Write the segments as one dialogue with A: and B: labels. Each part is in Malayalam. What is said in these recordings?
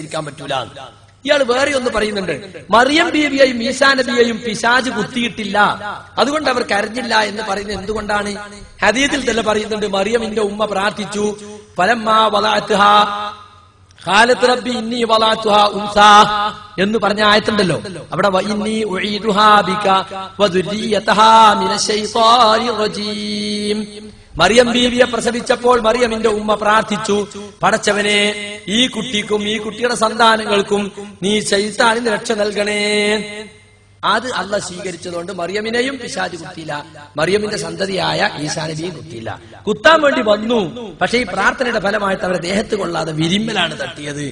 A: ഇരിക്കാൻ പറ്റൂല. ഇയാൾ വേറെ ഒന്ന് പറയുന്നുണ്ട്, മറിയം ബീവിയെയും ഈസാ നബിയെയും പിശാച് കുത്തിയിട്ടില്ല, അതുകൊണ്ട് അവർ കരഞ്ഞില്ല എന്ന് പറയുന്നത് എന്തുകൊണ്ടാണ്? ഹദീസിൽ തന്നെ പറയുന്നുണ്ട്, മറിയമിന്റെ ഉമ്മ പ്രാർത്ഥിച്ചു, ഫലമ്മാ വദഅത്ഹാ ഖാലത്ത് റബ്ബി ഇന്നി വദഅത്ഹാ ഉൻസാ എന്ന് പറഞ്ഞ ആയത്തുണ്ടല്ലോ, അവിടെ വഇന്നി ഉഈദുഹാ ബിക വദുരിയതഹാ മിനശ്ശൈത്വാനിർ റജീം. മറിയം ബീവിയെ പ്രസവിച്ചപ്പോൾ മറിയമിന്റെ ഉമ്മ പ്രാർത്ഥിച്ചു, പടച്ചവനെ ഈ കുട്ടിക്കും ഈ കുട്ടിയുടെ സന്താനങ്ങൾക്കും നീ ശൈത്താനിന് രക്ഷ നൽകണേ. അത് അള്ളാഹ് സ്വീകരിച്ചതുകൊണ്ട് മറിയമിനെയും പിശാച് കുത്തിയില്ല, മറിയമിന്റെ സന്തതിയായ ഈസാ നബിയും കുത്തിയില്ല. കുത്താൻ വേണ്ടി വന്നു, പക്ഷെ ഈ പ്രാർത്ഥനയുടെ ഫലമായിട്ട് അവരെ ദേഹത്ത് കൊള്ളാതെ വിരിമ്പലാണ് തട്ടിയത്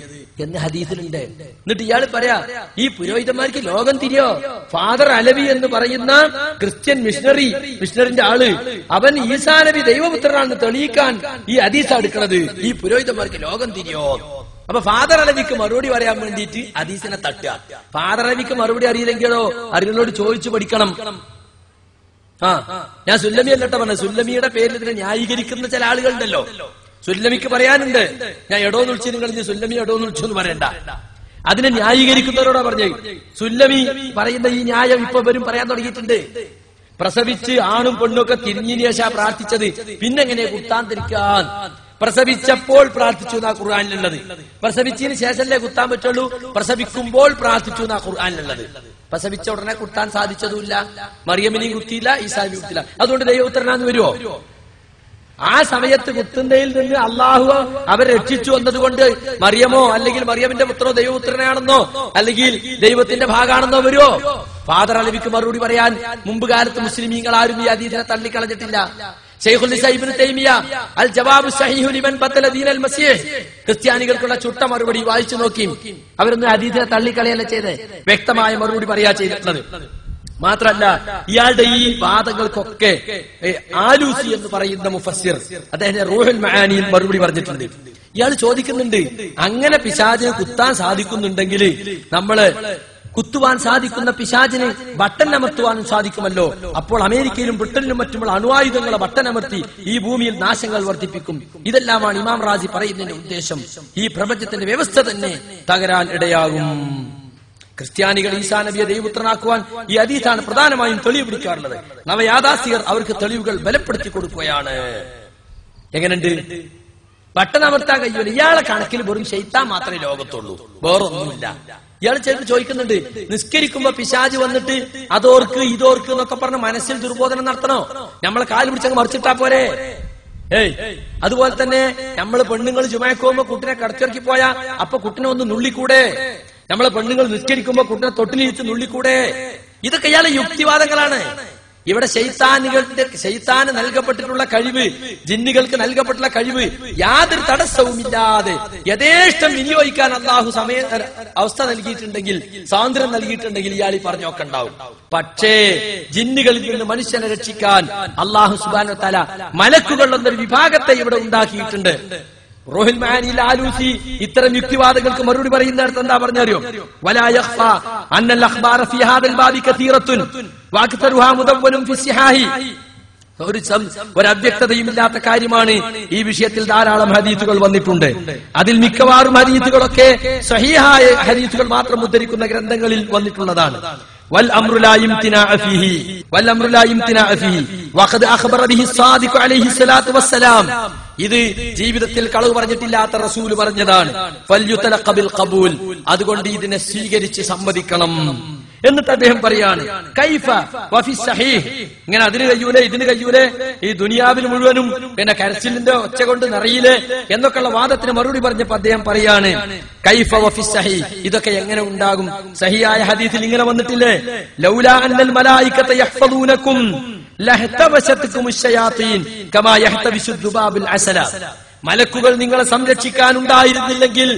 A: എന്ന് ഹദീസിലുണ്ട്. എന്നിട്ട് ഇയാൾ പറയാ, ഈ പുരോഹിതന്മാർക്ക് ലോകം തിരിയോ? ഫാദർ അലവി എന്ന് പറയുന്ന ക്രിസ്ത്യൻ മിഷണറിന്റെ ആള്, അവൻ ഈസാ നബി ദൈവപുത്രനാണെന്ന് തെളിയിക്കാൻ ഈ ഹദീസ് എടുക്കുന്നത്, ഈ പുരോഹിതന്മാർക്ക് ലോകം തിരിയോ? അപ്പൊ ഫാദർ അലവിക്ക് മറുപടി പറയാൻ വേണ്ടിയിട്ട് ഹദീസിനെ തട്ടുക. ഫാദർ അലവിക്ക് മറുപടി അറിയില്ലെങ്കിലോ അറിയുന്നോട് ചോദിച്ചു പഠിക്കണം. ഞാൻ സുല്ലമി അല്ലട്ടോ പറഞ്ഞത്, സുല്ലമിയുടെ പേരിൽ ഇതിനെ ന്യായീകരിക്കുന്ന ചില ആളുകളുണ്ടല്ലോ. സുല്ലമിക്ക് പറയാനുണ്ട്, ഞാൻ എടോന്ന് വിളിച്ചു, നിങ്ങൾ ഇനി സുല്ലമി എടോന്ന് വിളിച്ചു എന്ന് പറയണ്ട. അതിനെ ന്യായീകരിക്കുന്നവരോടാ പറഞ്ഞേ. സുല്ലമി പറയുന്ന ഈ ന്യായം ഇപ്പൊ വരും പറയാൻ തുടങ്ങിയിട്ടുണ്ട്. പ്രസവിച്ച് ആണും പെണ്ണൊക്കെ തിരിഞ്ഞിന് ശേഷം പ്രാർത്ഥിച്ചത്, പിന്നെങ്ങനെ കുത്താൻ തിരിക്കാൻ? പ്രസവിച്ചപ്പോൾ പ്രാർത്ഥിച്ചു എന്നാ ഖുർആനിലുള്ളത്. പ്രസവിച്ചതിന് ശേഷമല്ലേ കുത്താൻ പറ്റുള്ളൂ. പ്രസവിക്കുമ്പോൾ പ്രാർത്ഥിച്ചു എന്നാ ഖുർആനിലുള്ളത്. പ്രസവിച്ച ഉടനെ കുത്താൻ സാധിച്ചതുമില്ല, മറിയമിനെയും കുത്തിയില്ല, ഈസാ നബിയും കുത്തിയില്ല. അതുകൊണ്ട് ദൈവപുത്രനാന്ന് വരുമോ? ആ സമയത്ത് കുത്തുന്നതിൽ നിന്ന് അള്ളാഹു അവരെ രക്ഷിച്ചു എന്നതുകൊണ്ട് മറിയമോ അല്ലെങ്കിൽ മറിയമിന്റെ പുത്രോ ദൈവപുത്രനാണെന്നോ അല്ലെങ്കിൽ ദൈവത്തിന്റെ ഭാഗമാണെന്നോ വരുമോ? ഫാദർ അലവിക്ക് മറുപടി പറയാൻ മുമ്പ് കാലത്ത് മുസ്ലിമീങ്ങൾ ആരും ഈ ഹദീസിനെ തള്ളിക്കളഞ്ഞിട്ടില്ല. ശൈഖുൽ ഇസ്ലാം ഇബ്നു തൈമിയ അൽ ജവാബു സഹീഹു ലിമൻ ബദല ദീനൽ മസീഹ്, ക്രിസ്ത്യാനികൾക്കുള്ള ചുട്ട മറുപടി വായിച്ചു നോക്കി. അവരൊന്നും ഹദീസിനെ തള്ളിക്കളയല്ല ചെയ്ത്, വ്യക്തമായ മറുപടി പറയാ ചെയ്തിട്ടുള്ളത്. മാത്രല്ല ഇയാളുടെ ഈ വാദങ്ങൾക്കൊക്കെ ആലൂസി എന്ന് പറയുന്ന മുഫസ്സിർ അദ്ദേഹം റൂഹുൽ മആനിയിൽ മറുപടി പറഞ്ഞിട്ടുണ്ട്. ഇയാൾ ചോദിക്കുന്നുണ്ട്, അങ്ങനെ പിശാചിനെ കുത്താൻ സാധിക്കുന്നുണ്ടെങ്കിൽ നമ്മള് കുത്തുവാൻ സാധിക്കുന്ന പിശാചിന് ബട്ടൺ അമർത്തുവാനും സാധിക്കുമല്ലോ. അപ്പോൾ അമേരിക്കയിലും ബ്രിട്ടനിലും മറ്റുമുള്ള അണുവായുധങ്ങളെ ബട്ടൺ അമർത്തി ഈ ഭൂമിയിൽ നാശങ്ങൾ വർദ്ധിപ്പിക്കും. ഇതെല്ലാമാണ് ഇമാം റാസി പറയുന്നതിന്റെ ഉദ്ദേശം. ഈ പ്രപഞ്ചത്തിന്റെ വ്യവസ്ഥ തന്നെ തകരാൻ ഇടയാകും. ക്രിസ്ത്യാനികൾ ഈസാ നബിയെ ദൈവപുത്രനാക്കുവാൻ ഈ ഹദീസാണ് പ്രധാനമായും തെളിവ് പിടിക്കാറുള്ളത്. നവയാഥാസ്ഥികർ അവർക്ക് തെളിവുകൾ ബലപ്പെടുത്തി കൊടുക്കുകയാണ്. എങ്ങനെയുണ്ട്? ബട്ടൺ അമർത്താൻ കഴിയൂല. ഇയാളെ കണക്കിൽ വെറും ശൈത്താൻ മാത്രമേ ലോകത്തുള്ളൂ, വേറൊന്നുമില്ല. ഇയാൾ ചേർത്ത് ചോദിക്കുന്നുണ്ട്, നിസ്കരിക്കുമ്പോ പിശാച് വന്നിട്ട് അതോർക്ക് ഇതോർക്ക് എന്നൊക്കെ പറഞ്ഞ് മനസ്സിൽ ദുർബോധനം നടത്തണോ? നമ്മളെ കാല് പിടിച്ചങ്ങ് മറിച്ചിട്ടാ പോരെ? അതുപോലെ തന്നെ നമ്മള് പെണ്ണുങ്ങൾ ജുമയക്കുമ്പോ കുട്ടിനെ കടത്തിറക്കി പോയാ അപ്പൊ കുട്ടിനെ ഒന്ന് നുള്ളിക്കൂടെ? നമ്മളെ പെണ്ണുങ്ങൾ നിസ്കരിക്കുമ്പോ കുട്ടിനെ തൊട്ടിലിരിച്ച് നുള്ളിക്കൂടെ? ഇതൊക്കെ ഇയാളെ യുക്തിവാദങ്ങളാണ്. ഇവിടെ ശൈത്താന് നൽകപ്പെട്ടിട്ടുള്ള കഴിവ്, ജിന്നുകൾക്ക് നൽകപ്പെട്ടുള്ള കഴിവ് യാതൊരു തടസ്സവുമില്ലാതെ യഥേഷ്ടം വിനിയോഗിക്കാൻ അള്ളാഹു അവസ്ഥ നൽകിയിട്ടുണ്ടെങ്കിൽ, സ്വാതന്ത്ര്യം നൽകിയിട്ടുണ്ടെങ്കിൽ ഇയാൾ ഈ പറഞ്ഞൊക്കെ ഉണ്ടാവും. പക്ഷേ ജിന്നുകളിൽ നിന്ന് മനുഷ്യനെ രക്ഷിക്കാൻ അള്ളാഹു സുബ്ഹാനഹു വ തആല മലക്കുകൾ എന്നൊരു വിഭാഗത്തെ ഇവിടെ ഉണ്ടാക്കിയിട്ടുണ്ട്. റൂഹുൽ മആനിയിൽ ആലൂസി ഇത്തരം യുക്തിവാദങ്ങൾക്ക് മറുപടി പറയുന്നിടത്ത് എന്താ പറഞ്ഞറിയോ? വലാ യഖ്ഫാ അന്നൽ അഖ്ബാറ ഫീ ഹാദൽ ബാബി കതീറത്തുൻ വഅക്തറുഹാ മുദവ്വനും ഫി സിഹാഹി. ഒരു അവ്യക്തതയുമില്ലാത്ത കാര്യമാണ്. ഈ വിഷയത്തിൽ ധാരാളം ഹദീസുകൾ വന്നിട്ടുണ്ട്. അതിൽ മിക്കവാറും ഹദീസുകളൊക്കെ സ്വഹീഹായ ഹദീസുകൾ മാത്രം ഉദ്ധരിക്കുന്ന ഗ്രന്ഥങ്ങളിൽ വന്നിട്ടുള്ളതാണ്. والأمر لا امتناع فيه والأمر لا امتناع فيه وقد أخبر به الصادق عليه الصلاة والسلام. ഇത് ജീവിതത്തിൽ കളവ് പറഞ്ഞിട്ടില്ലാത്ത റസൂൽ പറഞ്ഞതാണ്. ഫൽയുതലഖ ബിൽ ഖബൂൽ, അതുകൊണ്ട് ഇതിനെ സ്വീകരിച്ച് സമ്മതിക്കണം. എന്നിട്ട് അദ്ദേഹം പറയാണ്, കൈഫ വഫി സഹീഹ്, ഇങ്ങനെ അതിന് കഴിയൂലേ ഇതിന് കഴിയൂലേ, ഈ ദുനിയാവിൽ മുഴുവനും പിന്നെ കരച്ചിലിന്റെ ഒച്ച കൊണ്ട് നിറയില്ലേ എന്നൊക്കെയുള്ള വാദത്തിന് മറുപടി പറഞ്ഞപ്പോ അദ്ദേഹം പറയാണ്, കൈഫ വഫി സഹീഹ്, ഇതൊക്കെ എങ്ങനെ ഉണ്ടാകും? സഹിയായ ഹദീസിൽ ഇങ്ങനെ വന്നിട്ടില്ലേ, ലൗലാ അന്നൽ മലായികത യഹ്ഫദൂനകും ലഹതബസതുകും അശ്ശയാതീൻ കമാ യഹ്തബിസു ദുബാബുൽ അസല. മലക്കുകൾ നിങ്ങളെ സംരക്ഷിക്കാനുണ്ടായിരുന്നില്ലെങ്കിൽ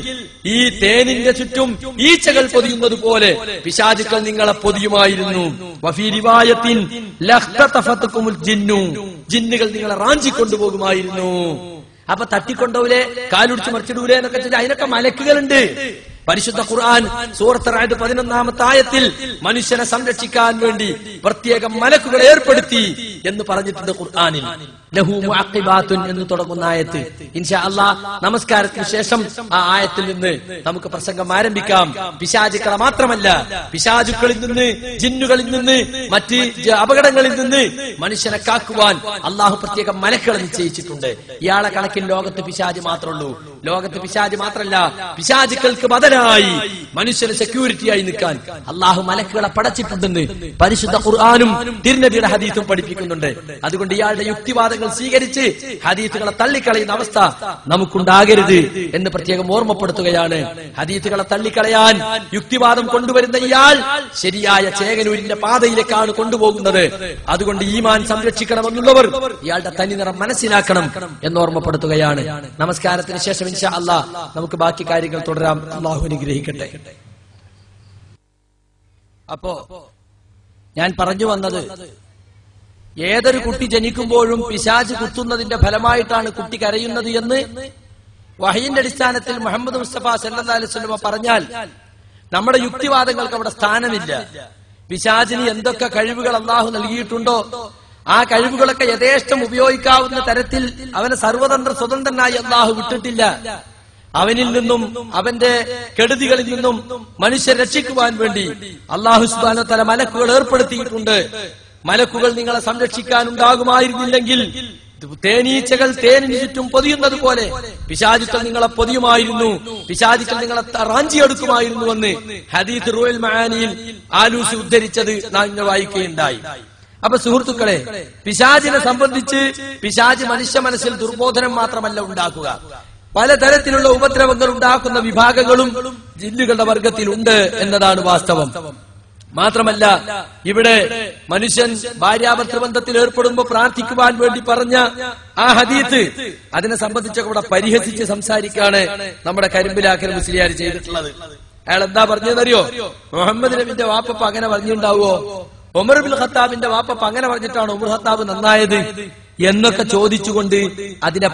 A: ഈ തേനിന്റെ ചുറ്റും ഈച്ചകൾ പൊതിയുന്നത് പോലെ പിശാചുക്കൾ നിങ്ങളെ പൊതിയുമായിരുന്നു. വഫീ റിവായത്തിൻ ലഖ്തതഫതുകുമുൽ ജിന്നു, ജിന്നുകൾ നിങ്ങളെ റാഞ്ചിക്കൊണ്ടുപോകുമായിരുന്നു. അപ്പൊ തട്ടിക്കൊണ്ടോലെ കാലുടിച്ച് മറിച്ചിടൂലേ എന്നൊക്കെ ചോദിച്ചാൽ അതിനൊക്കെ മലക്കുകളുണ്ട്. പരിശുദ്ധ ഖുർആൻ സൂറത്ത് റഅദ് 11-ാമത്തെ ആയത്തിൽ മനുഷ്യനെ സംരക്ഷിക്കാൻ വേണ്ടി പ്രത്യേകം മലക്കുകളെ ഏർപ്പെടുത്തി എന്ന് പറഞ്ഞിട്ടുണ്ട് ഖുർആനിൽ. ലഹു മുഅഖിബാത്തുൻ എന്ന് തുടങ്ങുന്ന ആയത്ത്. ഇൻഷാ അല്ലാഹ് നമസ്കാരത്തിന് ശേഷം ആ ആയത്തിൽ നിന്ന് നമുക്ക് പ്രസംഗം ആരംഭിക്കാം. പിശാചുക്കളെ മാത്രമല്ല, പിശാചുക്കളിൽ നിന്ന്, ജിന്നുകളിൽ നിന്ന്, മറ്റ് അപകടങ്ങളിൽ നിന്ന് മനുഷ്യനെ കാക്കുവാൻ അള്ളാഹു പ്രത്യേകം മലക്കുകളെ നിശ്ചയിച്ചിട്ടുണ്ട്. ഇയാളെ കണക്കിൽ ലോകത്ത് പിശാച് മാത്രമുള്ളൂ. ലോകത്ത് പിശാച് മാത്രമല്ല, പിശാചുക്കൾക്ക് ബദലായി മനുഷ്യന് സെക്യൂരിറ്റിയായി നിൽക്കാൻ അള്ളാഹു മലക്കുകളെ പടച്ചിട്ടുണ്ടെന്ന് പരിശുദ്ധ ഖുർആനും തിരുനബിയുടെ ഹദീസും പഠിപ്പിക്കുന്നുണ്ട്. അതുകൊണ്ട് ഇയാളുടെ യുക്തിവാദങ്ങൾ സ്വീകരിച്ച് ഹദീസുകളെ തള്ളിക്കളയുന്ന അവസ്ഥ നമുക്കുണ്ടാകരുത് എന്ന് പ്രത്യേകം ഓർമ്മപ്പെടുത്തുകയാണ്. ഹദീസുകളെ തള്ളിക്കളയാൻ യുക്തിവാദം കൊണ്ടുവരുന്ന ഇയാൾ ശരിയായ ചേകനൂരിന്റെ പാതയിലേക്കാണ് കൊണ്ടുപോകുന്നത്. അതുകൊണ്ട് ഈമാൻ സംരക്ഷിക്കണമെന്നുള്ളവർ ഇയാളുടെ തനിനിറം മനസ്സിലാക്കണം എന്ന് ഓർമ്മപ്പെടുത്തുകയാണ്. നമസ്കാരത്തിന് ശേഷം ഇൻഷാ അല്ലാഹ് നമുക്ക് ബാക്കി കാര്യങ്ങൾ തുടരാം. അല്ലാഹു അനുഗ്രഹിക്കട്ടെ. അപ്പോ ഞാൻ പറഞ്ഞു വന്നത്, ഏതൊരു കുട്ടി ജനിക്കുമ്പോഴും പിശാച് കുത്തുന്നതിന്റെ ഫലമായിട്ടാണ് കുട്ടി കരയുന്നത് എന്ന് വഹയിന്റെ അടിസ്ഥാനത്തിൽ മുഹമ്മദ് മുസ്തഫ സല്ലല്ലാഹു അലൈഹി വസല്ലം പറഞ്ഞാൽ നമ്മുടെ യുക്തിവാദങ്ങൾക്ക് അവിടെ സ്ഥാനമില്ല. പിശാചിന് എന്തൊക്കെ കഴിവുകൾ അള്ളാഹു നൽകിയിട്ടുണ്ടോ ആ കഴിവുകളൊക്കെ യഥേഷ്ടം ഉപയോഗിക്കാവുന്ന തരത്തിൽ അവനെ സർവതന്ത്ര സ്വതന്ത്രനായി അള്ളാഹു വിട്ടിട്ടില്ല. അവനിൽ നിന്നും അവന്റെ കെടുതികളിൽ നിന്നും മനുഷ്യരെ രക്ഷിക്കുവാൻ വേണ്ടി അള്ളാഹു സുബ്ഹാനഹു വ തആല മലക്കുകൾ ഏർപ്പെടുത്തിയിട്ടുണ്ട്. മലക്കുകൾ നിങ്ങളെ സംരക്ഷിക്കാനുണ്ടാകുമായിരുന്നില്ലെങ്കിൽ തേനീച്ചകൾ തേനിന് ചുറ്റും പൊതിയുന്നത് പോലെ പിശാചുക്കൾ നിങ്ങളെ പൊതിയുമായിരുന്നു, പിശാചുക്കൾ നിങ്ങളെ റാഞ്ചിയെടുക്കുമായിരുന്നുവെന്ന് ഹദീസ് റൂഹുൽ മആനിയിൽ ആലൂസി ഉദ്ധരിച്ചത് നാം ഇന്ന് വായിക്കുകയുണ്ടായി. അപ്പൊ സുഹൃത്തുക്കളെ, പിശാചിനെ സംബന്ധിച്ച് പിശാച് മനുഷ്യ മനസ്സിൽ ദുർബോധനം മാത്രമല്ല ഉണ്ടാക്കുക, പലതരത്തിലുള്ള ഉപദ്രവങ്ങൾ ഉണ്ടാക്കുന്ന വിഭാഗങ്ങളും ജിന്നുകളുടെ വർഗത്തിലുണ്ട് എന്നതാണ് വാസ്തവം. മാത്രമല്ല, ഇവിടെ മനുഷ്യൻ ഭാര്യാഭർത്തൃ ബന്ധത്തിൽ ഏർപ്പെടുമ്പോൾ പ്രാർത്ഥിക്കുവാൻ വേണ്ടി പറഞ്ഞ ആ ഹദീത്ത്, അതിനെ സംബന്ധിച്ചൊക്കെ ഇവിടെ പരിഹസിച്ച് സംസാരിക്കാണ് നമ്മുടെ കരിമ്പിലാക്കൽ മുസ്ലിയാർ ചെയ്തിട്ടുള്ളത്. അയാൾ എന്താ പറഞ്ഞതെന്നറിയോ? മുഹമ്മദ് നബിന്റെ വാപ്പ അങ്ങനെ പറഞ്ഞിട്ടുണ്ടാവോ? ഉമർ ബിൻ ഖത്താബിന്റെ വാപ്പ അങ്ങനെ പറഞ്ഞിട്ടാണ് ഉമർ ഖത്താബ് നന്നായത് എന്നൊക്കെ ചോദിച്ചുകൊണ്ട് അതിനെ